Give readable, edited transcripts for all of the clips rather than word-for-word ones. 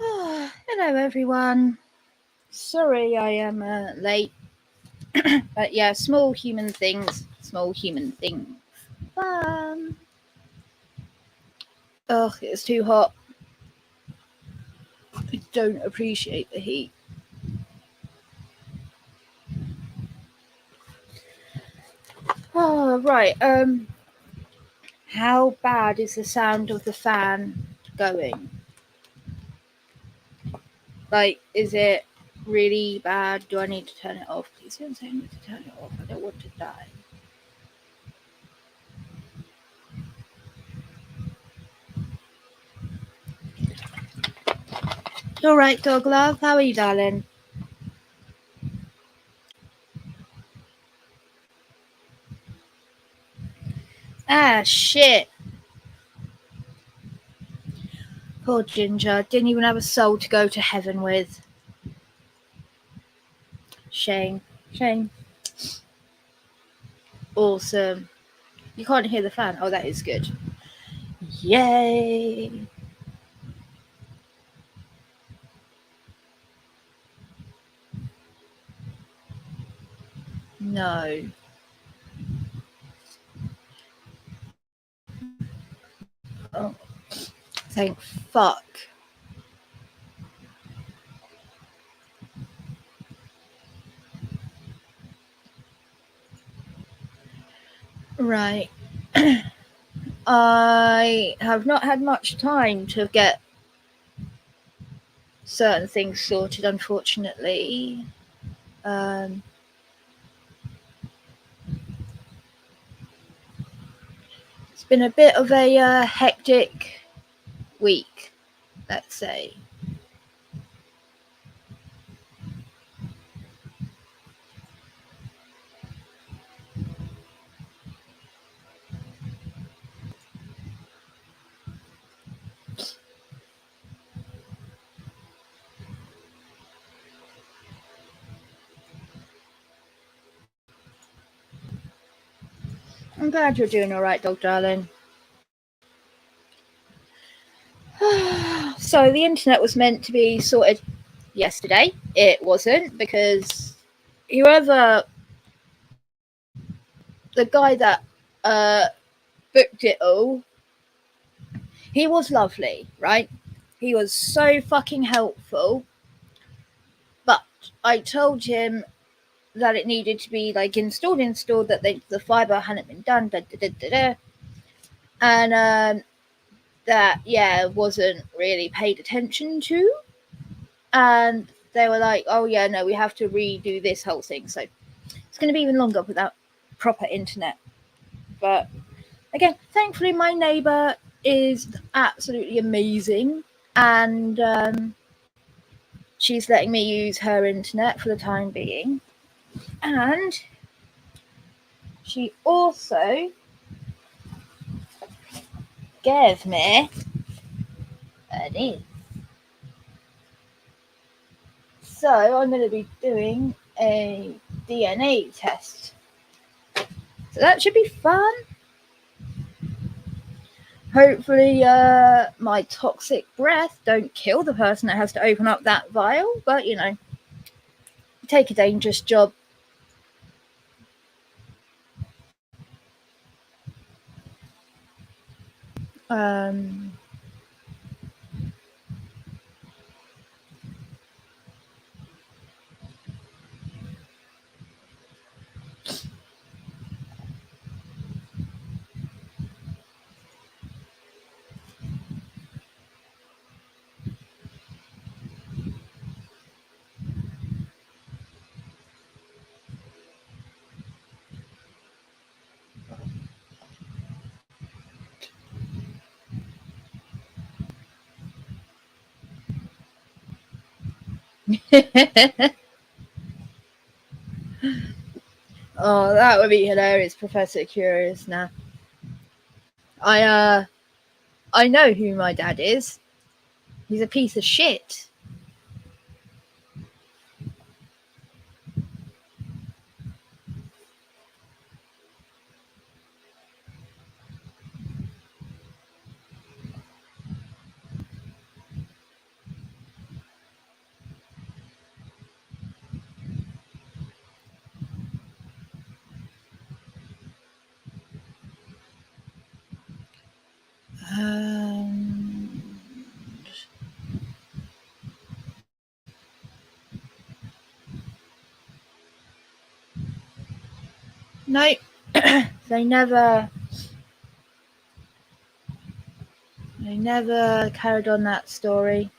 Hello everyone. Sorry I am late. But yeah, small human things. Fun. Ugh, it's too hot. I don't appreciate the heat. Oh, right. How bad is the sound of the fan going? Like, is it really bad? Do I need to turn it off? Please don't say I need to turn it off. I don't want to die. All right, dog love. How are you, darling? Ah, shit. Poor Ginger. Didn't even have a soul to go to heaven with. Shame. Awesome. You can't hear the fan. Oh, that is good. Yay. No. Oh, thank fuck. Right. I have not had much time to get certain things sorted, unfortunately. It's been a bit of a hectic week, let's say. I'm glad you're doing all right, dog darling. So the internet was meant to be sorted yesterday. It wasn't because whoever, the guy that booked it all, he was lovely, right? He was so fucking helpful. But I told him that it needed to be like installed, that the fiber hadn't been done, and that wasn't really paid attention to. And they were like, "Oh yeah, no, we have to redo this whole thing." So it's going to be even longer without proper internet. But again, thankfully, my neighbour is absolutely amazing, and she's letting me use her internet for the time being. And she also gave me an in. So I'm going to be doing a DNA test. So that should be fun. Hopefully my toxic breath don't kill the person that has to open up that vial, but take a dangerous job. Um, Oh, that would be hilarious, Professor Curious. Now, I know who my dad is. He's a piece of shit. Um, no, they never carried on that story.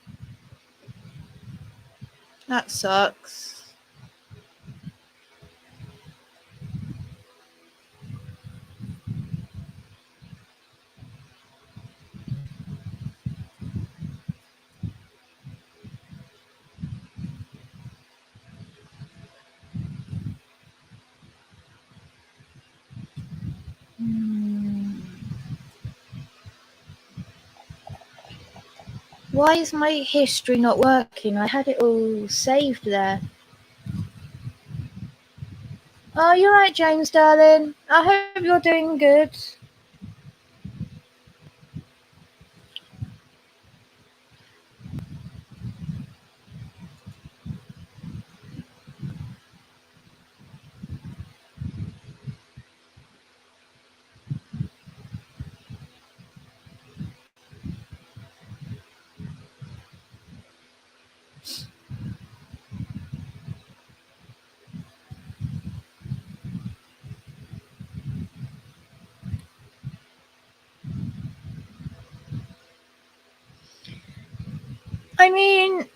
That sucks. Why is my history not working? I had it all saved there. Oh, you're right, James, darling. I hope you're doing good. I mean,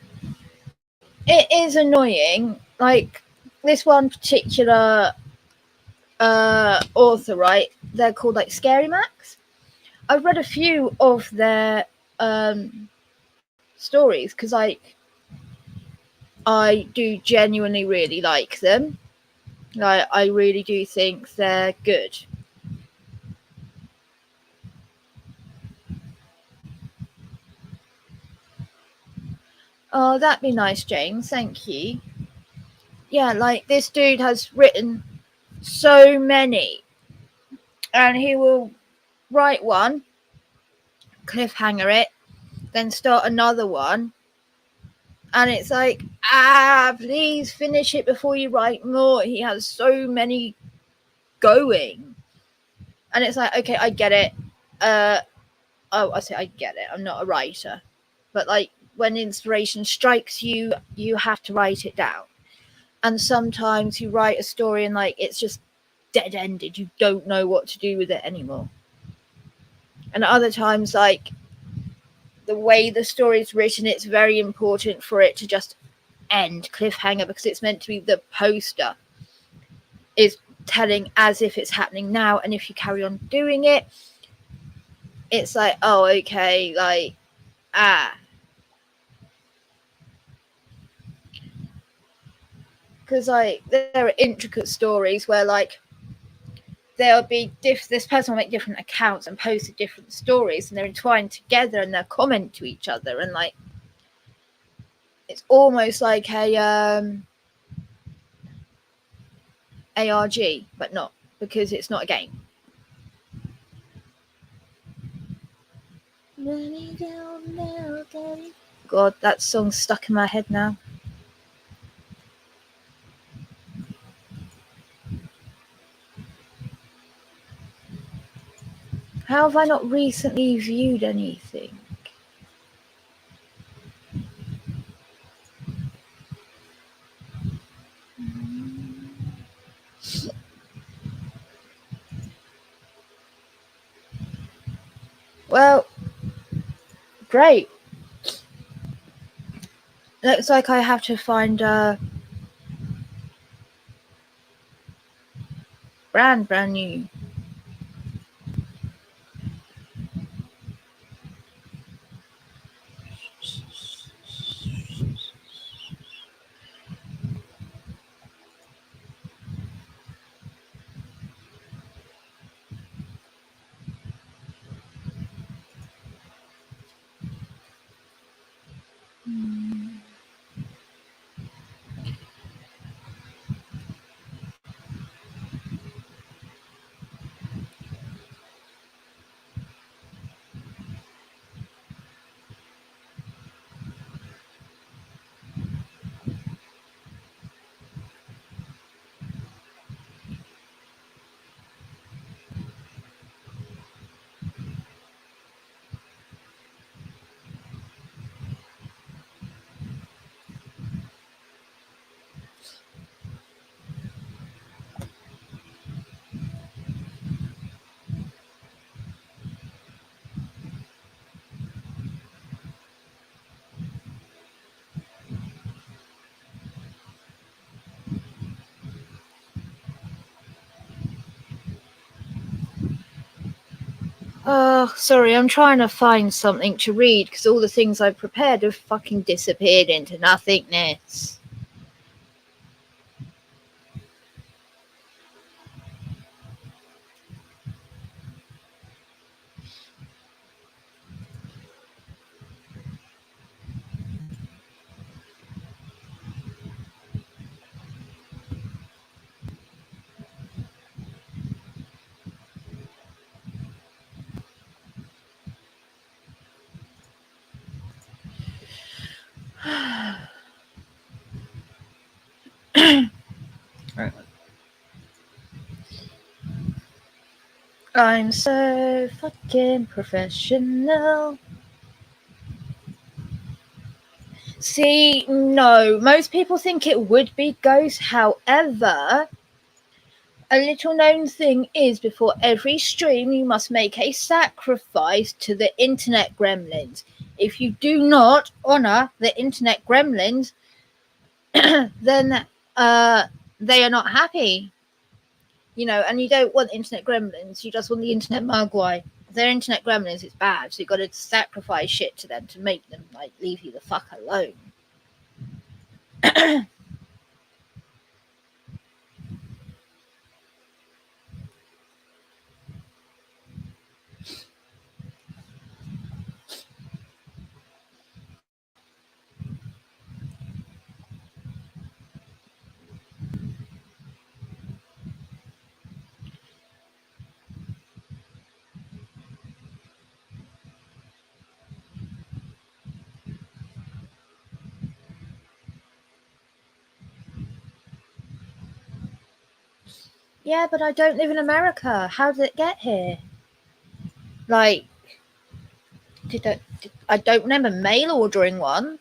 it is annoying. Like, this one particular author, right? They're called like Scary Max. I've read a few of their stories because, like, I do genuinely really like them. Like, I really do think they're good. Oh, that'd be nice, James. Thank you. Yeah, like, this dude has written so many, and he will write one, cliffhanger it, then start another one, and it's like, please finish it before you write more. He has so many going, and it's like, okay, I get it. I get it. I'm not a writer, but like, when inspiration strikes you, you have to write it down. And sometimes you write a story and like it's just dead ended. You don't know what to do with it anymore. And other times, like, the way the story is written, it's very important for it to just end cliffhanger because it's meant to be the poster is telling as if it's happening now. And if you carry on doing it, it's like, oh, okay, like, because like there are intricate stories where like there'll be this person will make different accounts and post different stories and they're entwined together and they'll comment to each other, and like it's almost like a ARG, but not, because it's not a game. God, that song's stuck in my head now. How have I not recently viewed anything? Well, great. Looks like I have to find a brand new. Oh, sorry, I'm trying to find something to read because all the things I've prepared have fucking disappeared into nothingness. I'm so fucking professional. See, no, most people think it would be ghosts. However, a little known thing is before every stream, you must make a sacrifice to the internet gremlins. If you do not honor the internet gremlins, then they are not happy. You know, and you don't want internet gremlins, you just want the internet mogwai. If they're internet gremlins, it's bad, so you've got to sacrifice shit to them to make them like leave you the fuck alone. Yeah, but I don't live in America. How did it get here? Like, I don't remember mail ordering one.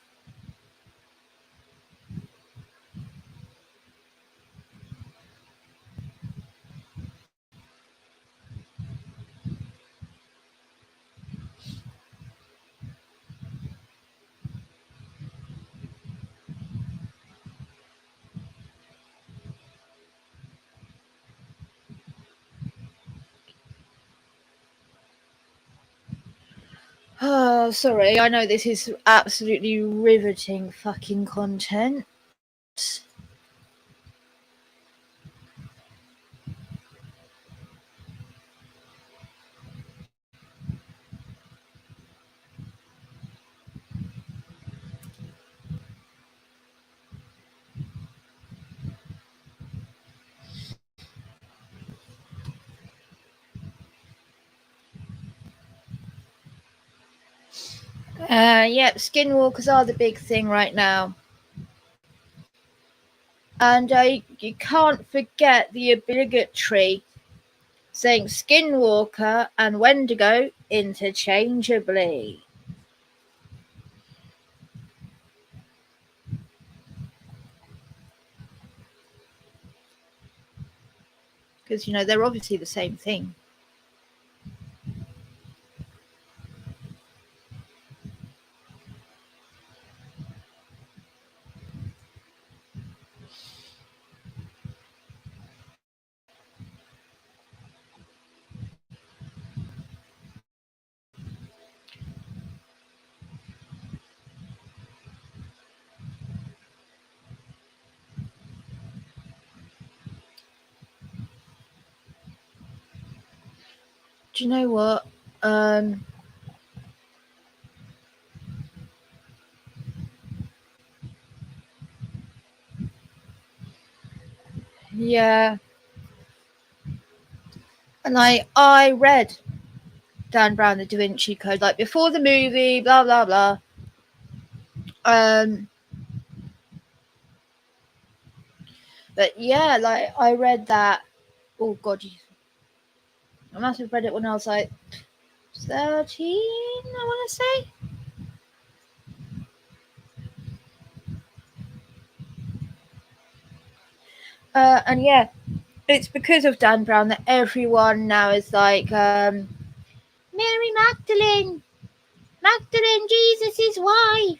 Oh, sorry. I know this is absolutely riveting fucking content. Yep, skinwalkers are the big thing right now. And you can't forget the obligatory saying skinwalker and wendigo interchangeably. Because, you know, they're obviously the same thing. Do you know what? Yeah. And I read Dan Brown, the Da Vinci Code, like before the movie, blah, blah, blah. But yeah, like I read that. Oh, God. I must have read it when I was like 13, I want to say. And yeah, it's because of Dan Brown that everyone now is like, Mary Magdalene, Jesus' wife,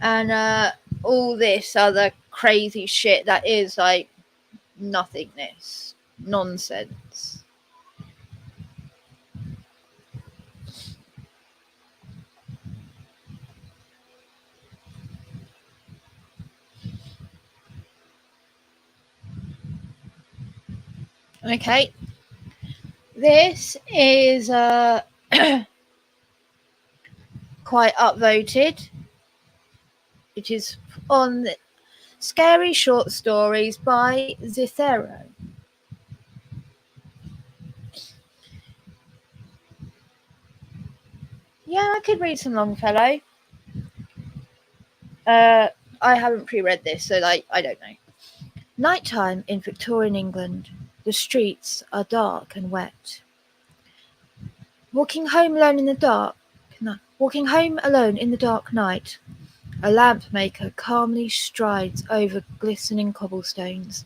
and all this other crazy shit that is like nothingness, nonsense. Okay, this is quite upvoted. It is on Scary Short Stories by Zithero. Yeah, I could read some Longfellow. I haven't pre-read this, so I don't know. Nighttime in Victorian England. The streets are dark and wet. Walking home alone in the dark night, a lamp maker calmly strides over glistening cobblestones.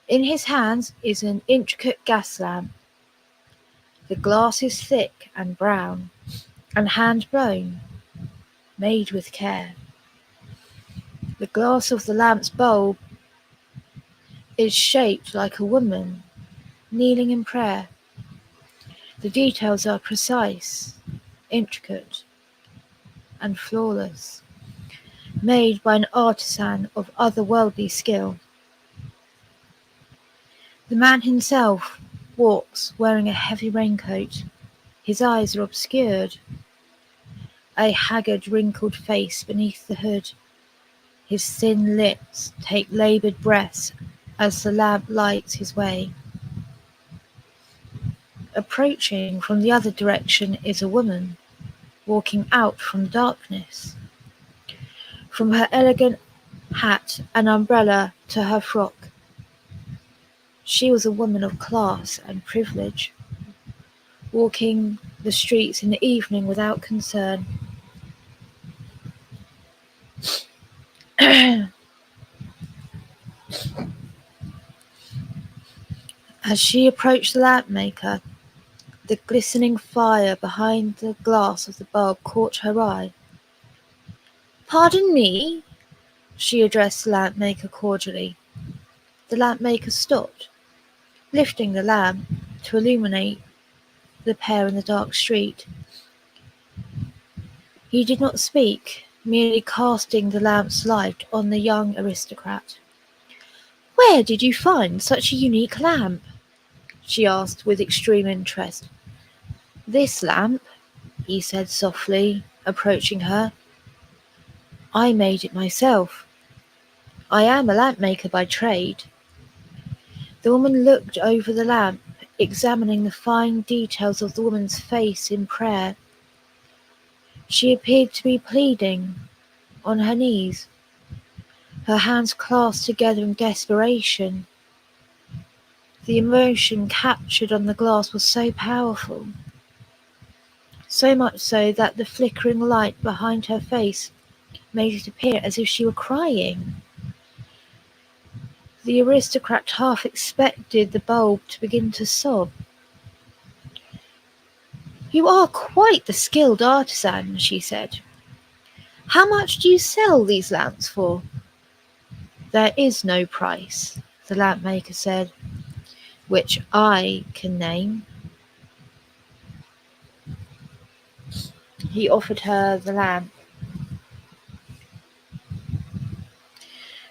In his hands is an intricate gas lamp. The glass is thick and brown, and hand-blown, made with care. The glass of the lamp's bulb is shaped like a woman kneeling in prayer. The details are precise, intricate, and flawless, made by an artisan of otherworldly skill. The man himself walks wearing a heavy raincoat. His eyes are obscured, a haggard, wrinkled face beneath the hood. His thin lips take laboured breaths as the lamp lights his way. Approaching from the other direction is a woman, walking out from darkness. From her elegant hat and umbrella to her frock, she was a woman of class and privilege, walking the streets in the evening without concern. As she approached the lamp maker, the glistening fire behind the glass of the bulb caught her eye. "Pardon me," she addressed the lamp maker cordially. The lamp maker stopped, lifting the lamp to illuminate the pair in the dark street. He did not speak, merely casting the lamp's light on the young aristocrat. "Where did you find such a unique lamp?" she asked with extreme interest. "This lamp," he said softly, approaching her. "I made it myself. I am a lamp maker by trade." The woman looked over the lamp, examining the fine details of the woman's face in prayer. She appeared to be pleading, on her knees, her hands clasped together in desperation. The emotion captured on the glass was so powerful, so much so that the flickering light behind her face made it appear as if she were crying. The aristocrat half expected the bulb to begin to sob. "You are quite the skilled artisan," she said. "How much do you sell these lamps for?" "There is no price," the lamp maker said, "which I can name." He offered her the lamp.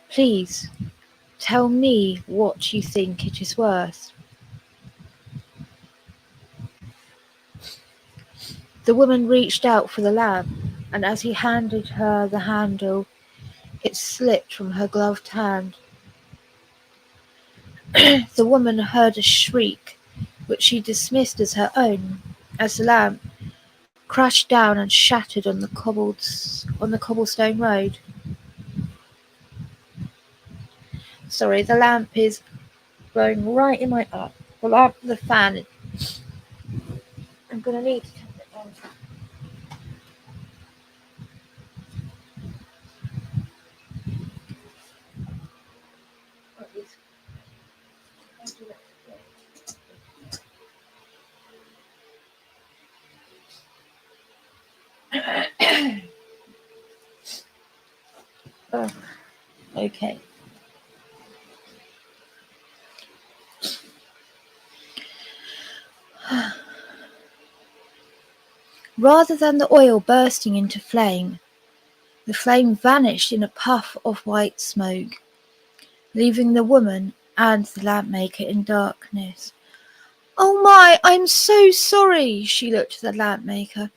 "Please, tell me what you think it is worth." The woman reached out for the lamp, and as he handed her the handle, it slipped from her gloved hand. The woman heard a shriek, which she dismissed as her own, as the lamp crashed down and shattered on the cobblestone road. Sorry, the lamp is blowing right in my eye. The fan. I'm gonna need to turn it on. Oh, okay. Rather than the oil bursting into flame, the flame vanished in a puff of white smoke, leaving the woman and the lamp maker in darkness. "Oh my, I'm so sorry," she looked at the lamp maker.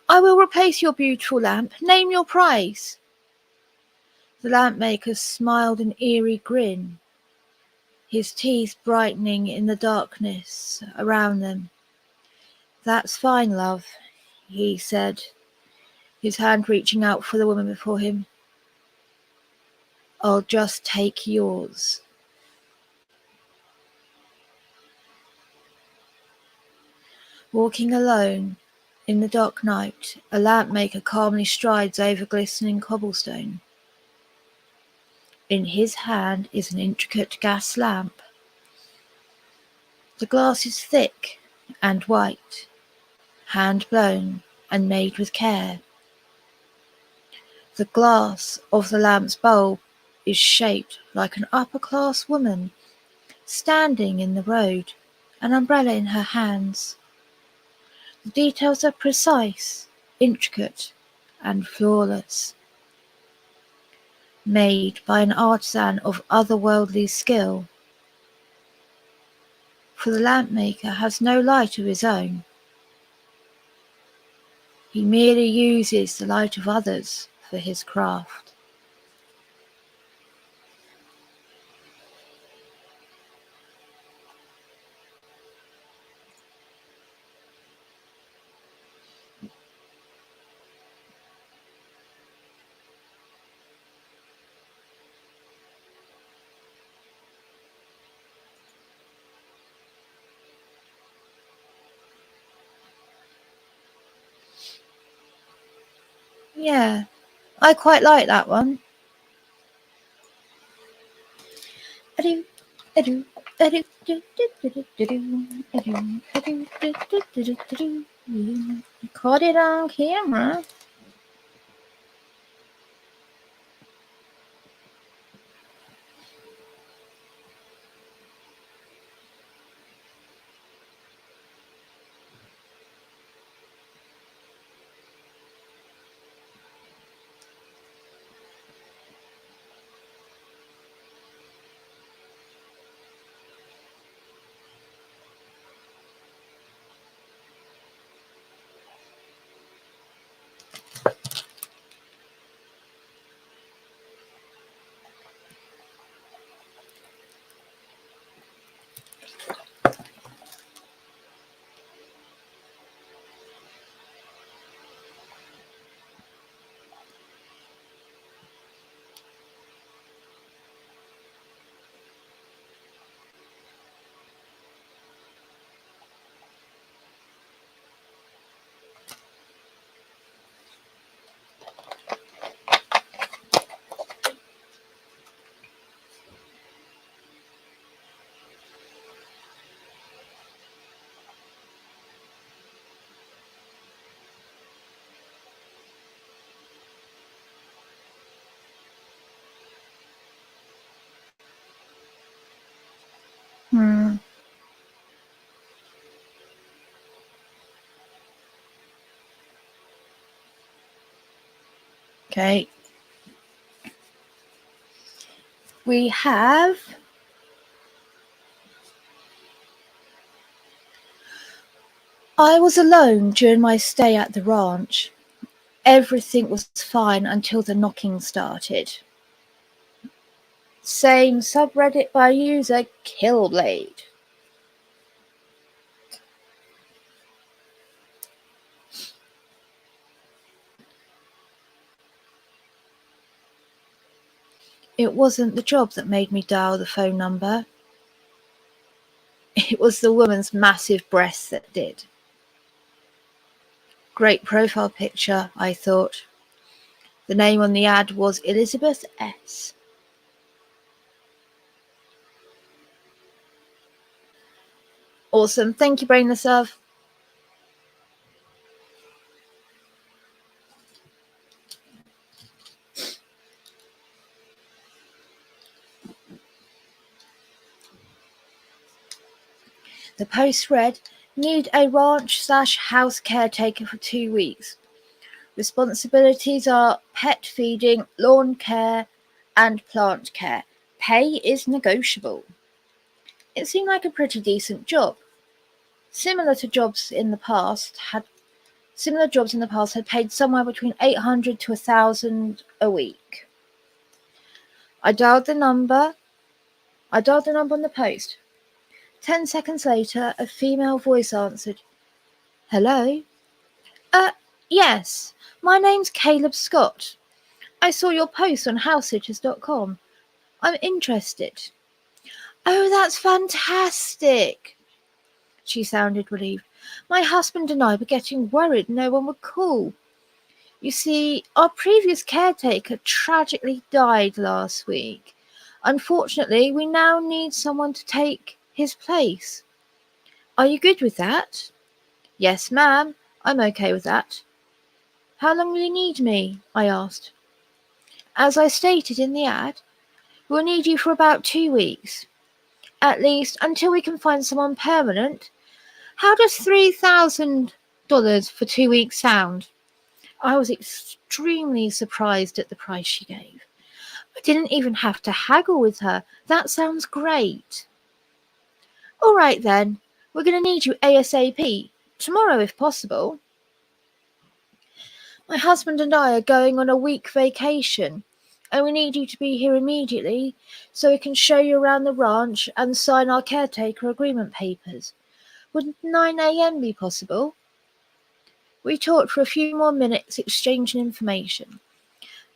"I will replace your beautiful lamp. Name your price." The lamp maker smiled an eerie grin, his teeth brightening in the darkness around them. "That's fine, love," he said, his hand reaching out for the woman before him. "I'll just take yours." Walking alone in the dark night, a lamp maker calmly strides over glistening cobblestone. In his hand is an intricate gas lamp. The glass is thick and white, hand-blown and made with care. The glass of the lamp's bulb is shaped like an upper-class woman standing in the road, an umbrella in her hands. The details are precise, intricate, and flawless, made by an artisan of otherworldly skill. For the lamp maker has no light of his own. He merely uses the light of others for his craft. Yeah, I quite like that one. Caught it on camera. Okay. We have I was alone during my stay at the ranch. Everything was fine until the knocking started. Same subreddit by user Killblade. It wasn't the job that made me dial the phone number. It was the woman's massive breasts that did. Great profile picture, I thought. The name on the ad was Elizabeth S. Awesome. Thank you, Brainless Love. The post read, "Need a ranch/house caretaker for 2 weeks. Responsibilities are pet feeding, lawn care, and plant care. Pay is negotiable." It seemed like a pretty decent job. Similar jobs in the past had paid somewhere between 800 to 1,000 a week. I dialed the number on the post. 10 seconds later, a female voice answered. Hello? Yes. My name's Caleb Scott. I saw your post on housesitters.com. I'm interested. Oh, that's fantastic. She sounded relieved. My husband and I were getting worried no one would call. You see, our previous caretaker tragically died last week. Unfortunately, we now need someone to take his place. Are you good with that? Yes, ma'am. I'm okay with that. How long will you need me? I asked. As I stated in the ad, we'll need you for about 2 weeks. At least until we can find someone permanent. How does $3,000 for 2 weeks sound? I was extremely surprised at the price she gave. I didn't even have to haggle with her. That sounds great. All right then, we're going to need you ASAP, tomorrow if possible. My husband and I are going on a week vacation, and we need you to be here immediately so we can show you around the ranch and sign our caretaker agreement papers. Would 9 a.m. be possible? We talked for a few more minutes, exchanging information.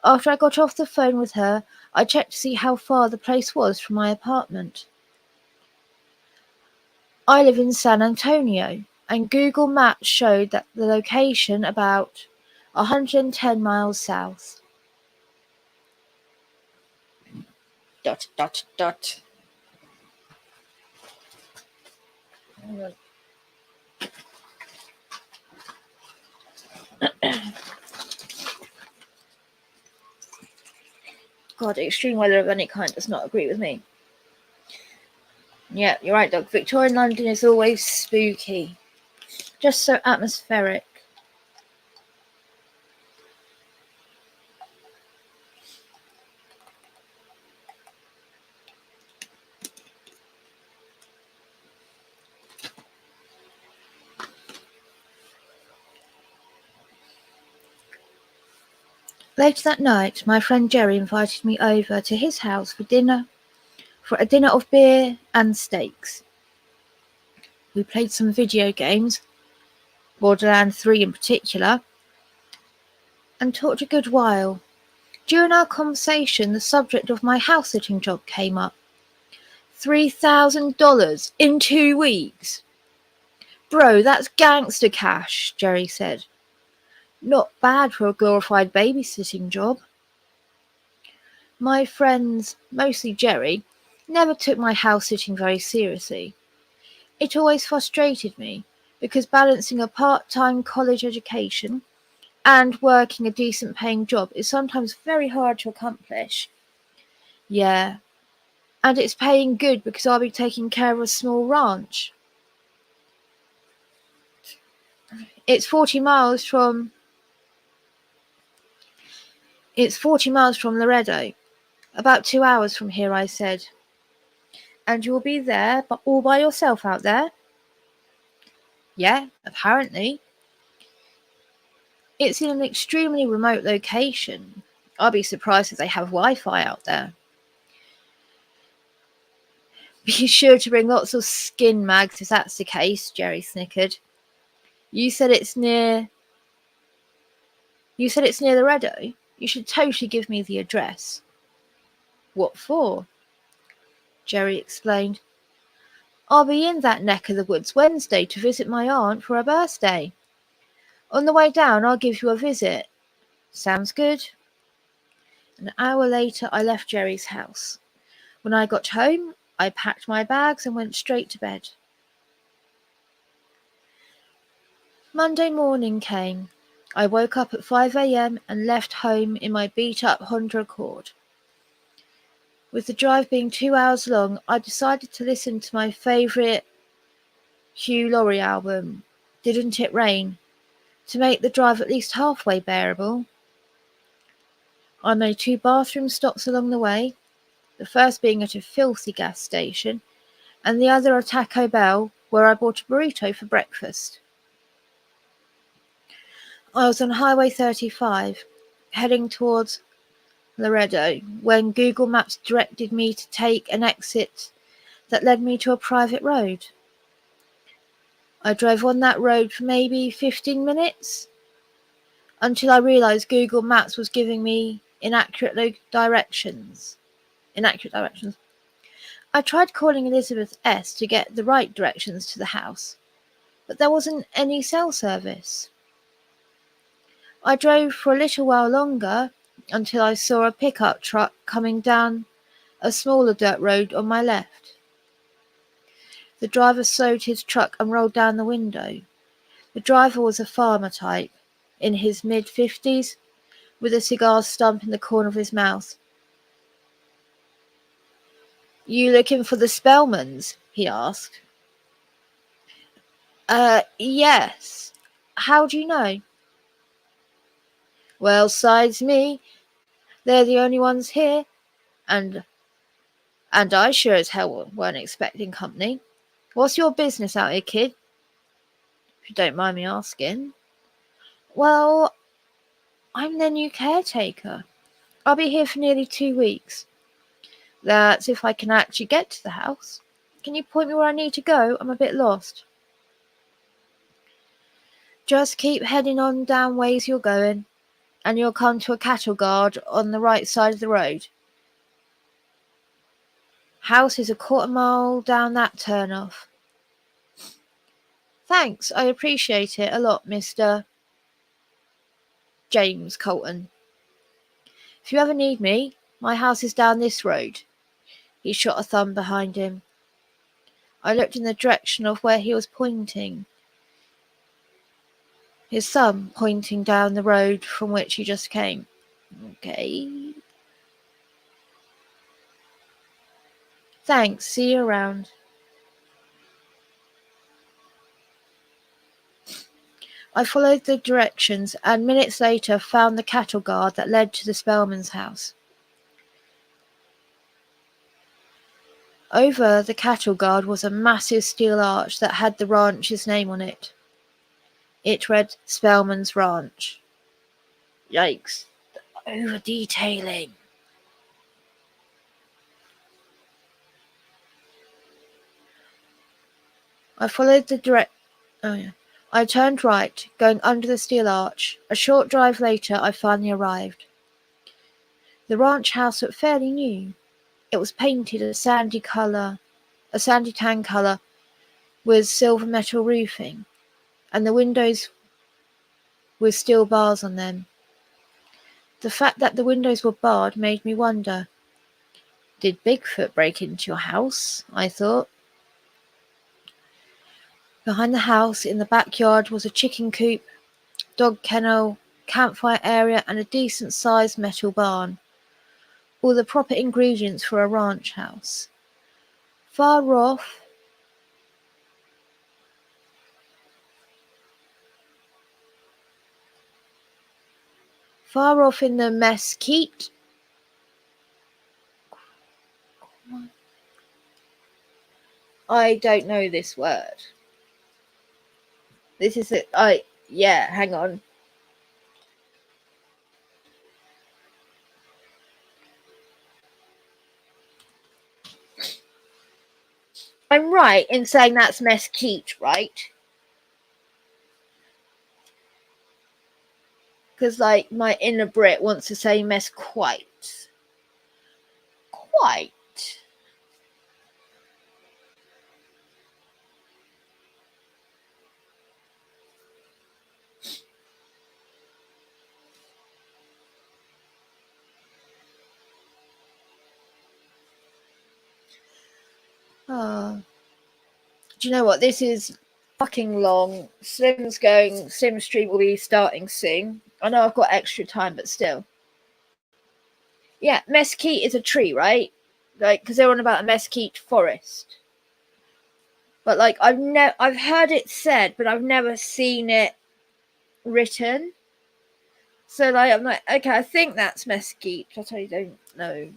After I got off the phone with her, I checked to see how far the place was from my apartment. I live in San Antonio, and Google Maps showed that the location about 110 miles south. ... God, extreme weather of any kind does not agree with me. Yeah, you're right, Doug. Victorian London is always spooky. Just so atmospheric. Later that night, my friend Jerry invited me over to his house for a dinner of beer and steaks. We played some video games, Borderlands 3 in particular, and talked a good while. During our conversation, the subject of my house-sitting job came up. $3,000 in 2 weeks. Bro, that's gangster cash, Jerry said. Not bad for a glorified babysitting job. My friends, mostly Jerry, never took my house-sitting very seriously. It always frustrated me, because balancing a part-time college education and working a decent-paying job is sometimes very hard to accomplish. Yeah, and it's paying good because I'll be taking care of a small ranch. It's 40 miles from Laredo. About 2 hours from here, I said. And you'll be there, but all by yourself out there? Yeah, apparently. It's in an extremely remote location. I'll be surprised if they have Wi-Fi out there. Be sure to bring lots of skin mags if that's the case, Jerry snickered. You said it's near Laredo? You should totally give me the address. What for? Jerry explained. I'll be in that neck of the woods Wednesday to visit my aunt for her birthday. On the way down, I'll give you a visit. Sounds good. An hour later, I left Jerry's house. When I got home, I packed my bags and went straight to bed. Monday morning came. I woke up at 5 a.m. and left home in my beat-up Honda Accord. With the drive being 2 hours long, I decided to listen to my favourite Hugh Laurie album, Didn't It Rain, to make the drive at least halfway bearable. I made 2 bathroom stops along the way, the first being at a filthy gas station, and the other a Taco Bell, where I bought a burrito for breakfast. I was on Highway 35, heading towards Laredo, when Google Maps directed me to take an exit that led me to a private road. I drove on that road for maybe 15 minutes, until I realised Google Maps was giving me inaccurate directions. I tried calling Elizabeth S. to get the right directions to the house, but there wasn't any cell service. I drove for a little while longer, until I saw a pickup truck coming down a smaller dirt road on my left. The driver slowed his truck and rolled down the window. The driver was a farmer type, in his mid-50s, with a cigar stump in the corner of his mouth. "You looking for the Spellmans?" he asked. Yes. How do you know?" "Well, sides me, they're the only ones here, and I sure as hell weren't expecting company. What's your business out here, kid, if you don't mind me asking?" "Well, I'm their new caretaker. I'll be here for nearly 2 weeks. That's if I can actually get to the house. Can you point me where I need to go? I'm a bit lost." "Just keep heading on down ways you're going, and you'll come to a cattle guard on the right side of the road. House is a quarter-mile down that turnoff." "Thanks, I appreciate it a lot, Mr. James Colton. If you ever need me, my house is down this road." He shot a thumb behind him. I looked in the direction of where he was pointing, his thumb pointing down the road from which he just came. "Okay. Thanks, see you around." I followed the directions, and minutes later found the cattle guard that led to the Spellman's house. Over the cattle guard was a massive steel arch that had the ranch's name on it. It read Spellman's Ranch. Yikes. Over-detailing. I followed the I turned right, going under the steel arch. A short drive later, I finally arrived. The ranch house looked fairly new. It was painted a sandy tan colour, with silver metal roofing, and the windows with steel bars on them. The fact that the windows were barred made me wonder. Did Bigfoot break into your house? I thought. Behind the house, in the backyard, was a chicken coop, dog kennel, campfire area, and a decent-sized metal barn. All the proper ingredients for a ranch house. Far off in the mesquite. I don't know this word. This is it. Hang on. I'm right in saying that's mesquite, right? Because, my inner Brit wants to say mesquite. Quite. Oh. Do you know what? This is fucking long. Slim Street will be starting soon. I know I've got extra time, but still. Yeah, mesquite is a tree, right? Because they're on about a mesquite forest. But I've heard it said, but I've never seen it written. So I'm like, okay, I think that's mesquite, but I don't know.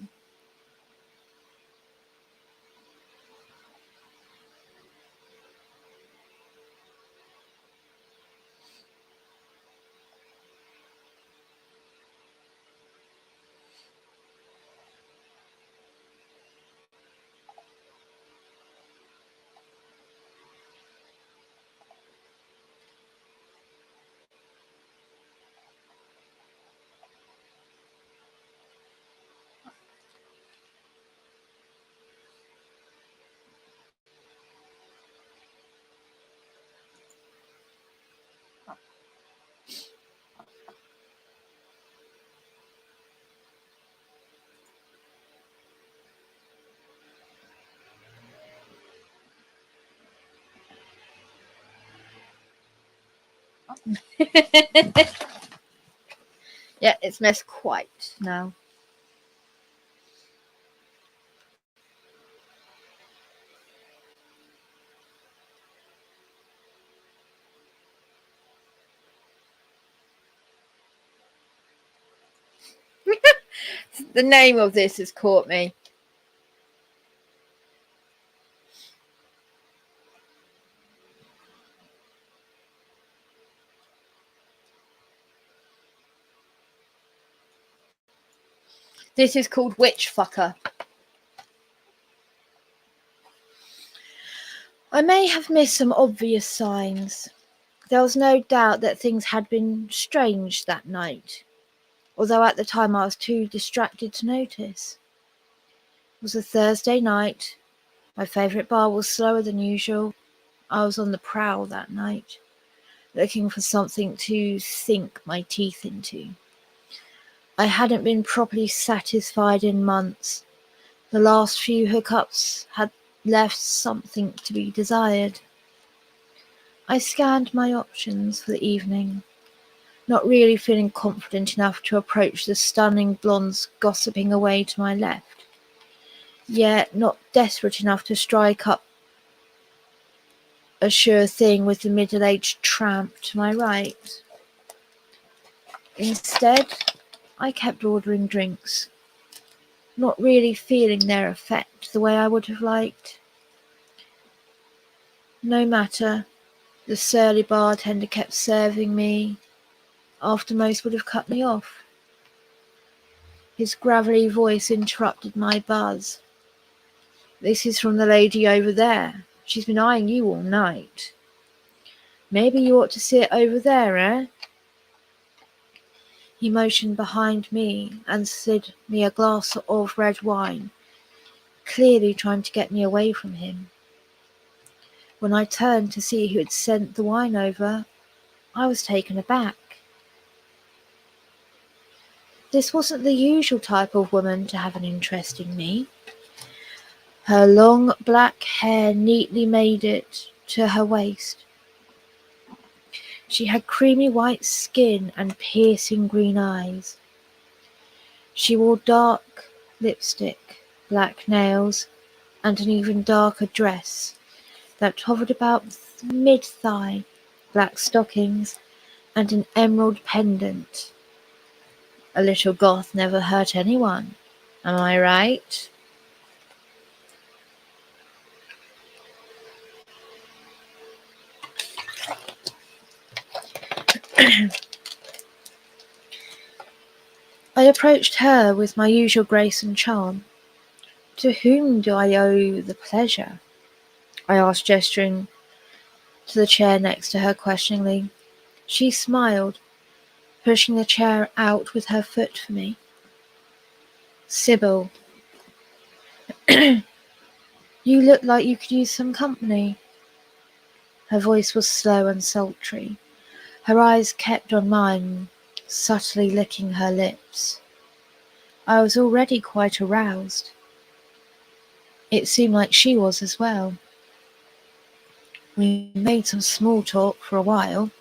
Yeah, it's less quiet now. The name of this has caught me. This is called Witch Fucker. I may have missed some obvious signs. There was no doubt that things had been strange that night, although at the time I was too distracted to notice. It was a Thursday night. My favourite bar was slower than usual. I was on the prowl that night, looking for something to sink my teeth into. I hadn't been properly satisfied in months. The last few hookups had left something to be desired. I scanned my options for the evening, not really feeling confident enough to approach the stunning blondes gossiping away to my left, yet not desperate enough to strike up a sure thing with the middle-aged tramp to my right. Instead, I kept ordering drinks, not really feeling their effect the way I would have liked. No matter, the surly bartender kept serving me after most would have cut me off. His gravelly voice interrupted my buzz. "This is from the lady over there. She's been eyeing you all night. Maybe you ought to sit over there, eh?" He motioned behind me and slid me a glass of red wine, clearly trying to get me away from him. When I turned to see who had sent the wine over, I was taken aback. This wasn't the usual type of woman to have an interest in me. Her long black hair neatly made it to her waist. She had creamy white skin and piercing green eyes. She wore dark lipstick, black nails, and an even darker dress that hovered about mid-thigh, black stockings, and an emerald pendant. A little goth never hurt anyone, am I right? I approached her with my usual grace and charm. "To whom do I owe the pleasure?" I asked, gesturing to the chair next to her questioningly. She smiled, pushing the chair out with her foot for me. "Sybil, you look like you could use some company." Her voice was slow and sultry. Her eyes kept on mine, subtly licking her lips. I was already quite aroused. It seemed like she was as well. We made some small talk for a while.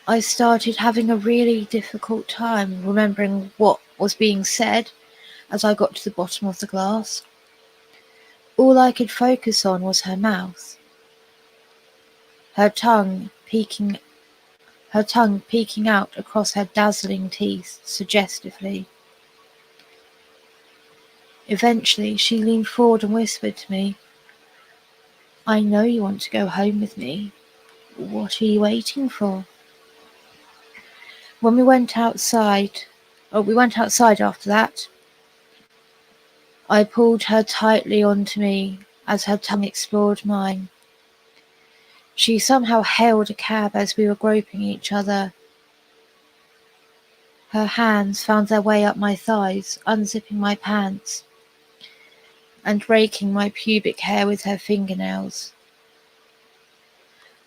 I started having a really difficult time remembering what was being said as I got to the bottom of the glass. All I could focus on was her mouth, her tongue peeking out across her dazzling teeth suggestively. Eventually, she leaned forward and whispered to me, "I know you want to go home with me. What are you waiting for?" When we went outside after that. I pulled her tightly onto me as her tongue explored mine. She somehow hailed a cab as we were groping each other. Her hands found their way up my thighs, unzipping my pants and raking my pubic hair with her fingernails.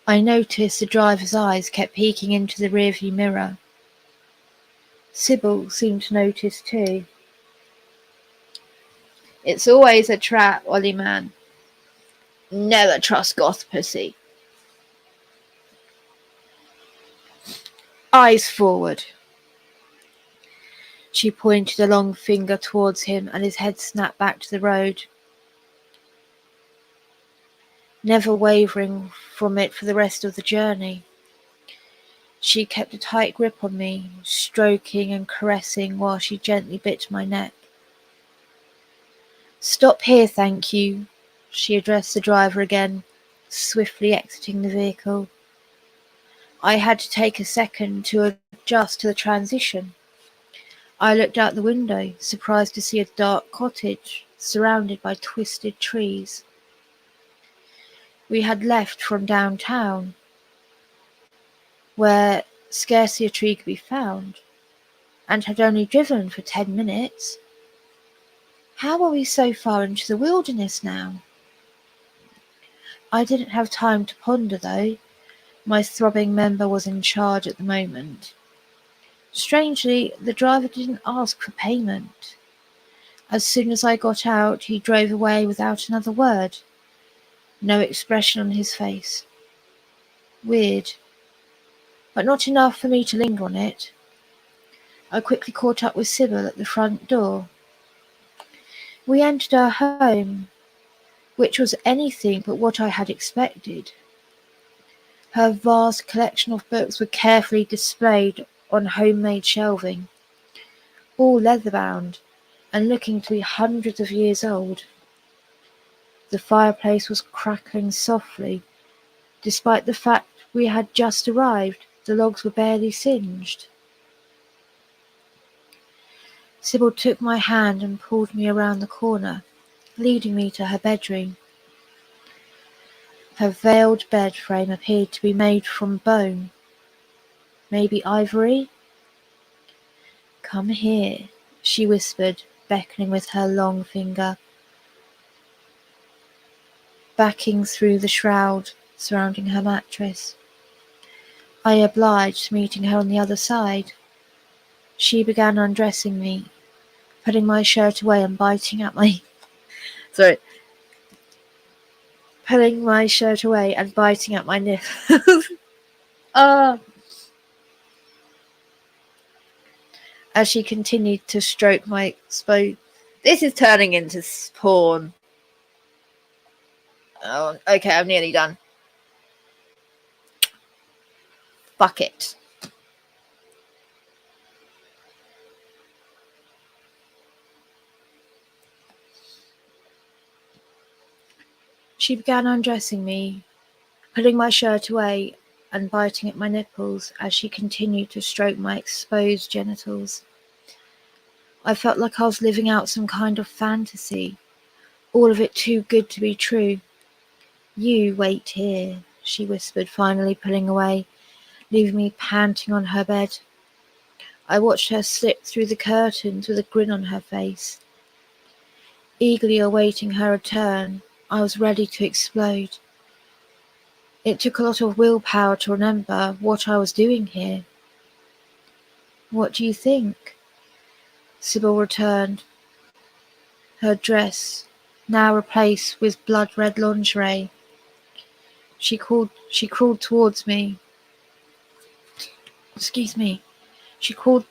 I noticed the driver's eyes kept peeking into the rearview mirror. Sybil seemed to notice too. "It's always a trap, Ollie man. Never trust goth pussy." Eyes forward. She pointed a long finger towards him, and his head snapped back to the road, never wavering from it for the rest of the journey. She kept a tight grip on me, stroking and caressing while she gently bit my neck. "Stop here, thank you," she addressed the driver again, swiftly exiting the vehicle. I had to take a second to adjust to the transition. I looked out the window, surprised to see a dark cottage surrounded by twisted trees. We had left from downtown, where scarcely a tree could be found, and had only driven for 10 minutes. How were we so far into the wilderness now? I didn't have time to ponder, though. My throbbing member was in charge at the moment. Strangely, the driver didn't ask for payment. As soon as I got out, he drove away without another word. No expression on his face. Weird, but not enough for me to linger on it. I quickly caught up with Sybil at the front door. We entered our home, which was anything but what I had expected. Her vast collection of books were carefully displayed on homemade shelving, all leather-bound and looking to be hundreds of years old. The fireplace was crackling softly. Despite the fact we had just arrived, the logs were barely singed. Sybil took my hand and pulled me around the corner, leading me to her bedroom. Her veiled bed frame appeared to be made from bone, maybe ivory. "Come here," she whispered, beckoning with her long finger, backing through the shroud surrounding her mattress. I obliged, meeting her on the other side. She began undressing me, putting my shirt away and biting at my pulling my shirt away and biting at my nipples. Ah! As she continued to stroke my exposed. This is turning into porn. Oh, okay, I'm nearly done. Fuck it. She began undressing me, pulling my shirt away and biting at my nipples as she continued to stroke my exposed genitals. I felt like I was living out some kind of fantasy, all of it too good to be true. "You wait here," she whispered, finally pulling away, leaving me panting on her bed. I watched her slip through the curtains with a grin on her face. Eagerly awaiting her return, I was ready to explode. It took a lot of willpower to remember what I was doing here. "What do you think?" Sybil returned, her dress now replaced with blood-red lingerie. She crawled towards me. Excuse me. She crawled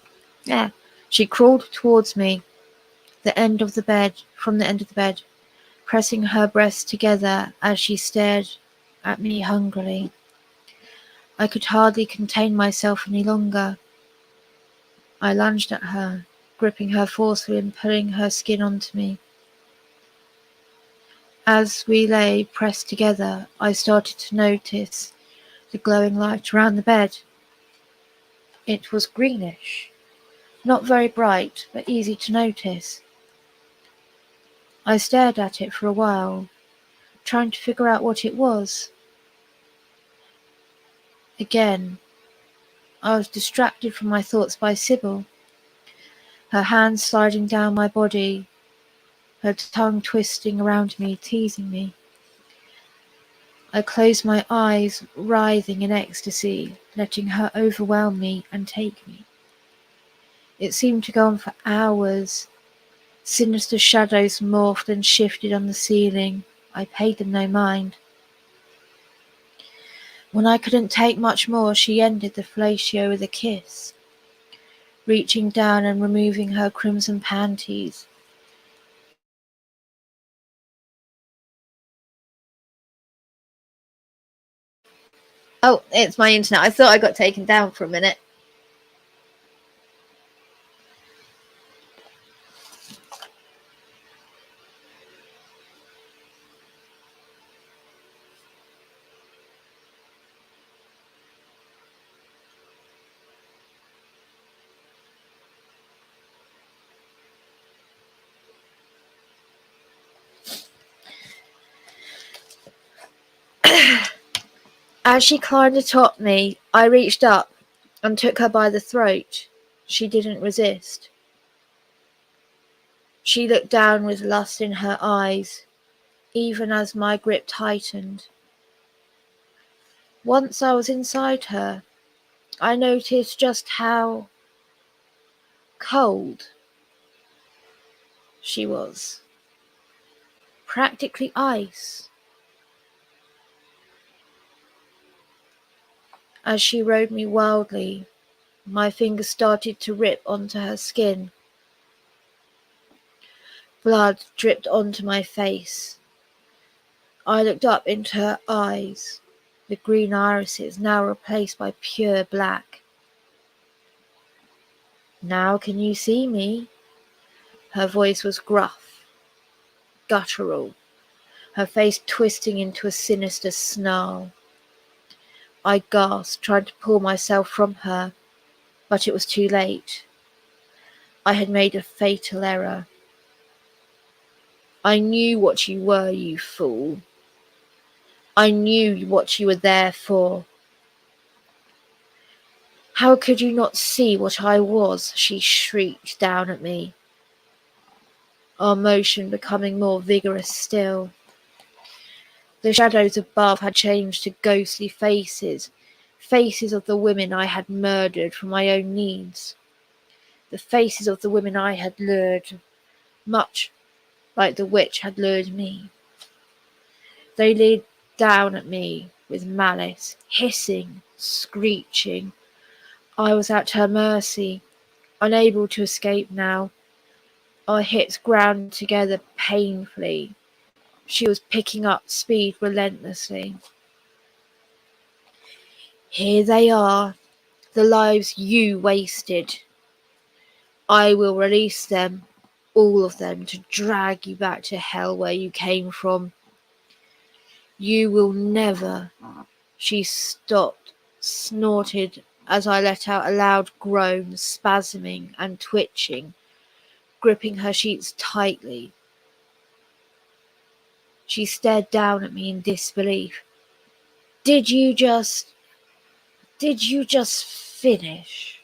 towards me, from the end of the bed, pressing her breasts together as she stared at me hungrily. I could hardly contain myself any longer. I lunged at her, gripping her forcefully and pulling her skin onto me. As we lay pressed together, I started to notice the glowing light around the bed. It was greenish, not very bright, but easy to notice. I stared at it for a while, trying to figure out what it was. Again, I was distracted from my thoughts by Sybil, her hands sliding down my body, her tongue twisting around me, teasing me. I closed my eyes, writhing in ecstasy, letting her overwhelm me and take me. It seemed to go on for hours. Sinister shadows morphed and shifted on the ceiling. I paid them no mind. When I couldn't take much more, she ended the fellatio with a kiss, reaching down and removing her crimson panties. Oh, it's my internet. I thought I got taken down for a minute. As she climbed atop me, I reached up and took her by the throat. She didn't resist. She looked down with lust in her eyes, even as my grip tightened. Once I was inside her, I noticed just how cold she was. Practically ice. As she rode me wildly, my fingers started to rip onto her skin. Blood dripped onto my face. I looked up into her eyes, the green irises now replaced by pure black. "Now can you see me?" Her voice was gruff, guttural, her face twisting into a sinister snarl. I gasped, trying to pull myself from her, but it was too late. I had made a fatal error. "I knew what you were, you fool. I knew what you were there for. How could you not see what I was?" she shrieked down at me, our motion becoming more vigorous still. The shadows above had changed to ghostly faces, faces of the women I had murdered for my own needs, the faces of the women I had lured, much like the witch had lured me. They leered down at me with malice, hissing, screeching. I was at her mercy, unable to escape now. Our hips ground together painfully. She was picking up speed relentlessly. "Here they are, the lives you wasted. I will release them, all of them, to drag you back to hell where you came from. You will never." She stopped, snorted as I let out a loud groan, spasming and twitching, gripping her sheets tightly. She stared down at me in disbelief. Did you just finish?"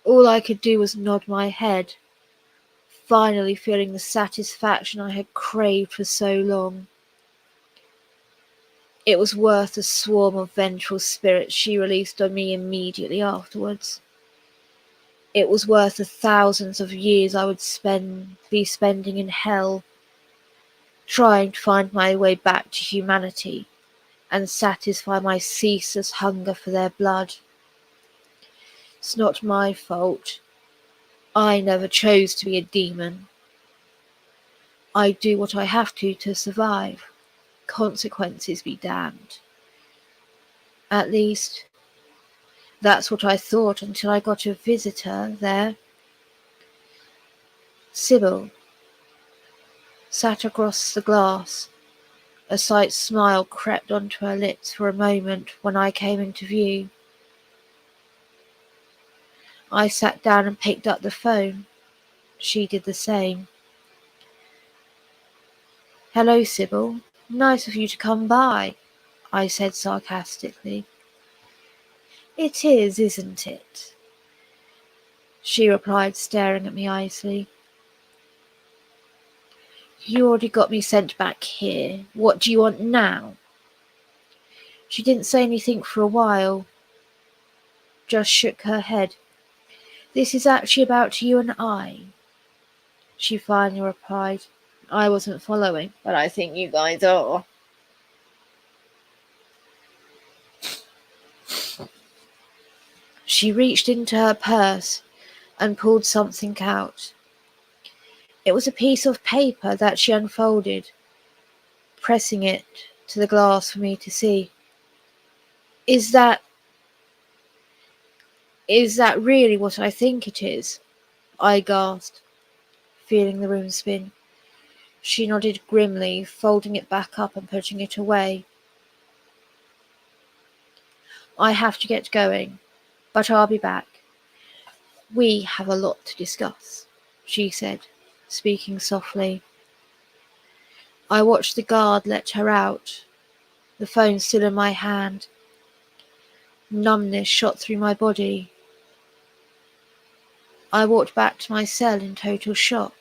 All I could do was nod my head, finally feeling the satisfaction I had craved for so long. It was worth the swarm of vengeful spirits she released on me immediately afterwards. It was worth the thousands of years I would be spending in hell, trying to find my way back to humanity and satisfy my ceaseless hunger for their blood. It's not my fault. I never chose to be a demon. I do what I have to survive. Consequences be damned. At least, that's what I thought until I got a visitor there. Sybil sat across the glass. A slight smile crept onto her lips for a moment when I came into view. I sat down and picked up the phone. She did the same. "Hello, Sybil. Nice of you to come by," I said sarcastically. "It is, isn't it?" she replied, staring at me icily. "You already got me sent back here. What do you want now?" She didn't say anything for a while, just shook her head. "This is actually about you and I," she finally replied. I wasn't following, but I think you guys are. She reached into her purse and pulled something out. It was a piece of paper that she unfolded, pressing it to the glass for me to see. Is that really what I think it is? I gasped, feeling the room spin. She nodded grimly, folding it back up and putting it away. I have to get going, but I'll be back. We have a lot to discuss, she said, speaking softly. I watched the guard let her out, the phone still in my hand. Numbness shot through my body. I walked back to my cell in total shock.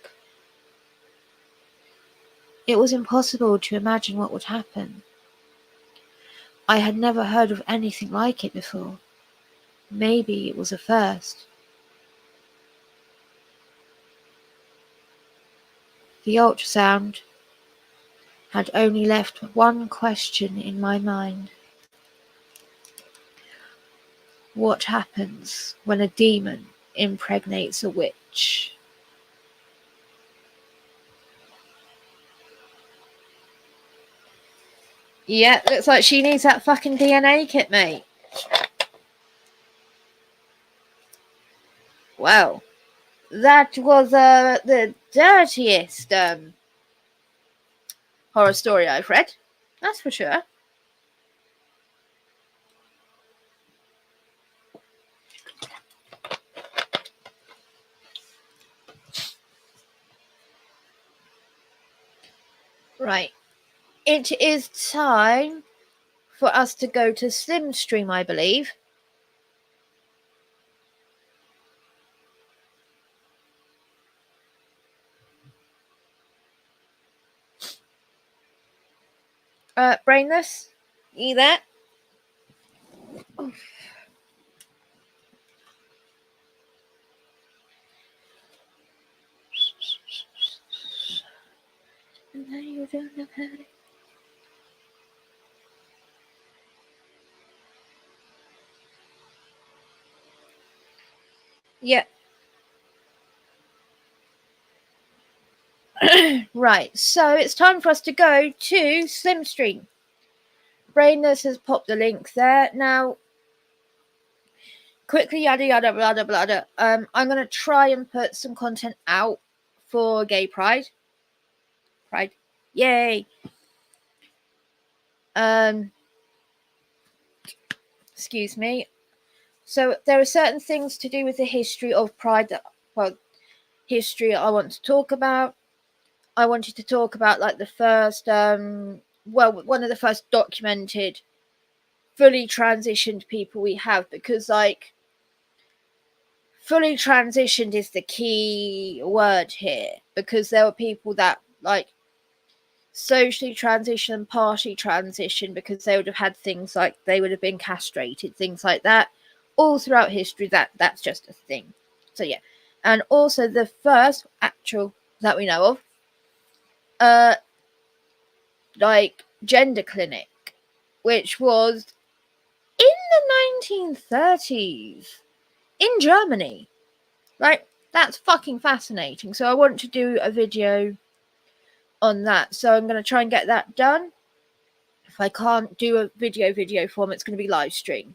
It was impossible to imagine what would happen. I had never heard of anything like it before. Maybe it was a first. The ultrasound had only left one question in my mind. What happens when a demon impregnates a witch? Yeah, looks like she needs that fucking DNA kit, mate. Well, that was the dirtiest horror story I've read. That's for sure. Right. It is time for us to go to Slim Stream, I believe. Brainless, you there? Oh. Yeah. Right, so it's time for us to go to Slim Stream. Brainless has popped the link there. Now, quickly, yada yada blah blah blah. I'm gonna try and put some content out for Gay Pride. Yay! Excuse me. So there are certain things to do with the history of Pride that, history I want to talk about. I wanted to talk about like the first, one of the first documented, fully transitioned people we have, because like fully transitioned is the key word here, because there were people that like socially transition, partially transition, because they would have had things like they would have been castrated, things like that, all throughout history. That's just a thing. So yeah, and also the first actual that we know of, like gender clinic, which was in the 1930s in Germany. Right, that's fucking fascinating. So I want to do a video on that. So I'm going to try and get that done. If I can't do a video form, it's going to be live stream.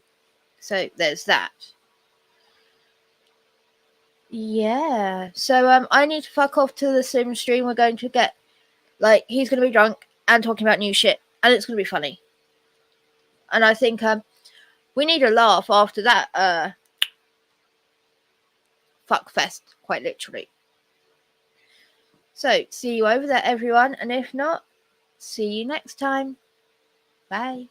So there's that. Yeah. So I need to fuck off to the sim stream. We're going to get like he's going to be drunk and talking about new shit, and it's going to be funny. And I think we need a laugh after that fuck fest, quite literally. So see you over there, everyone, and if not, see you next time. Bye.